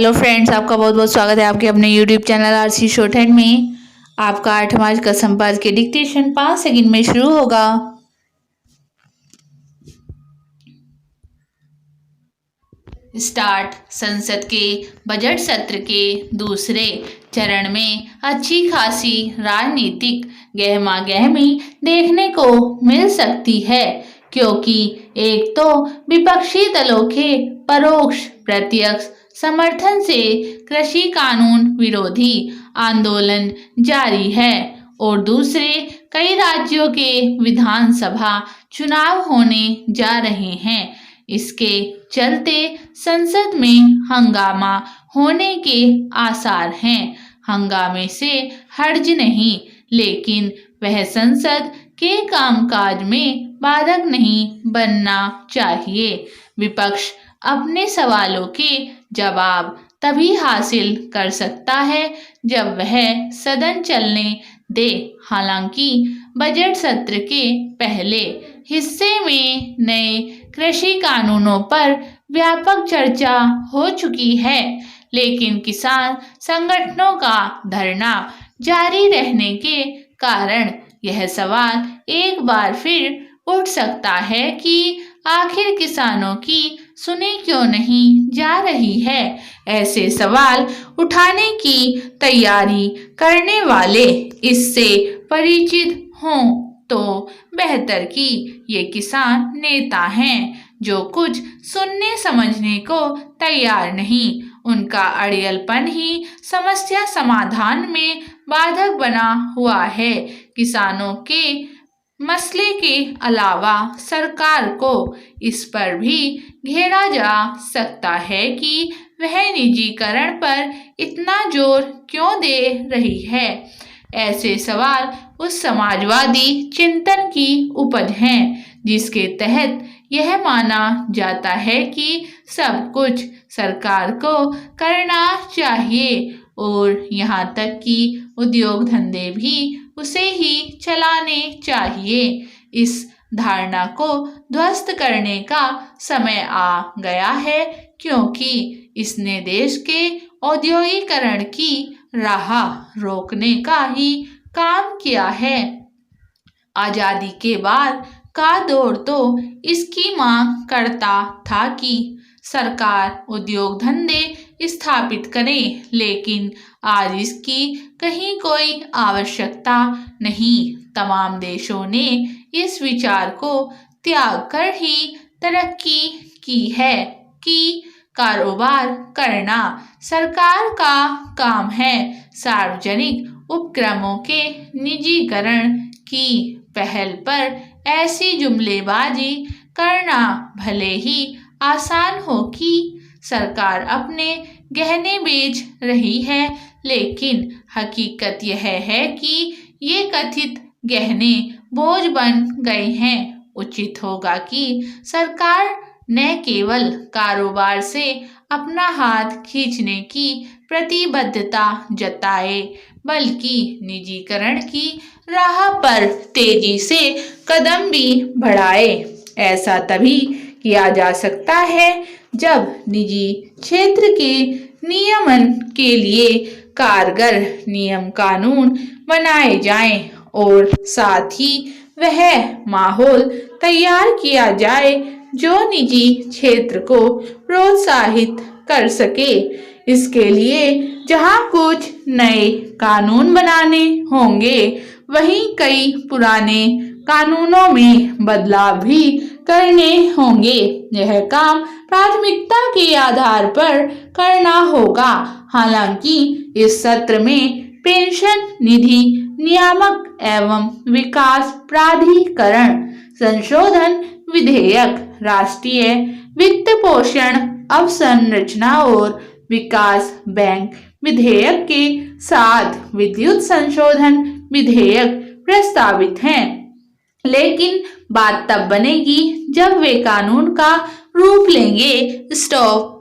Hello friends, आपका बहुत बहुत स्वागत है आपके अपने यूट्यूब चैनल आरसी शॉर्टहैंड में। आपका 8 मार्च का संपाद के डिक्टेशन 5 सेकंड में शुरू होगा। स्टार्ट। संसद के बजट सत्र के दूसरे चरण में अच्छी खासी राजनीतिक गहमागहमी देखने को मिल सकती है, क्योंकि एक तो विपक्षी दलों के परोक्ष प्रत्यक्ष समर्थन से कृषि कानून विरोधी आंदोलन जारी है और दूसरे कई राज्यों के विधानसभा चुनाव होने जा रहे हैं। इसके चलते संसद में हंगामा होने के आसार हैं। हंगामे से हर्ज नहीं, लेकिन वह संसद के कामकाज में बाधक नहीं बनना चाहिए। विपक्ष अपने सवालों के जवाब तभी हासिल कर सकता है जब वह सदन चलने दे। हालांकि बजट सत्र के पहले हिस्से में नए कृषि कानूनों पर व्यापक चर्चा हो चुकी है, लेकिन किसान संगठनों का धरना जारी रहने के कारण यह सवाल एक बार फिर उठ सकता है कि आखिर किसानों की सुनी क्यों नहीं जा रही है। ऐसे सवाल उठाने की तैयारी करने वाले इससे परिचित हों तो बेहतर कि ये किसान नेता हैं जो कुछ सुनने समझने को तैयार नहीं। उनका अड़ियलपन ही समस्या समाधान में बाधक बना हुआ है। किसानों के मसले के अलावा सरकार को इस पर भी घेरा जा सकता है कि वह निजीकरण पर इतना जोर क्यों दे रही है। ऐसे सवाल उस समाजवादी चिंतन की उपज हैं जिसके तहत यह माना जाता है कि सब कुछ सरकार को करना चाहिए और यहाँ तक कि उद्योग धंधे भी उसे ही चलाने चाहिए। इस धारणा को ध्वस्त करने का समय आ गया है, क्योंकि इसने देश के औद्योगिकरण की राह रोकने का ही काम किया है। आजादी के बाद का दौर तो इसकी मांग करता था कि सरकार उद्योग धंधे स्थापित करे, लेकिन आज इसकी कहीं कोई आवश्यकता नहीं। तमाम देशों ने इस विचार को त्याग कर ही तरक्की की है कि कारोबार करना सरकार का काम है। सार्वजनिक उपक्रमों के निजीकरण की पहल पर ऐसी जुमलेबाजी करना भले ही आसान हो कि सरकार अपने गहने बेच रही है, लेकिन हकीकत यह है कि ये कथित गहने बोझ बन गए हैं। उचित होगा कि सरकार न केवल कारोबार से अपना हाथ खींचने की प्रतिबद्धता जताए, बल्कि निजीकरण की राह पर तेजी से कदम भी बढ़ाए। ऐसा तभी किया जा सकता है जब निजी क्षेत्र के नियमन के लिए कारगर नियम कानून बनाए जाएं और साथ ही वह माहौल तैयार किया जाए जो निजी क्षेत्र को प्रोत्साहित कर सके। इसके लिए जहां कुछ नए कानून बनाने होंगे, वहीं कई पुराने कानूनों में बदलाव भी करने होंगे। यह काम प्राथमिकता के आधार पर करना होगा। हालांकि इस सत्र में पेंशन निधि नियामक एवं विकास प्राधिकरण संशोधन विधेयक, राष्ट्रीय वित्त पोषण अवसंरचना और विकास बैंक विधेयक के साथ विद्युत संशोधन विधेयक प्रस्तावित हैं। लेकिन बात तब बनेगी जब वे कानून का रूप लेंगे। स्टॉप।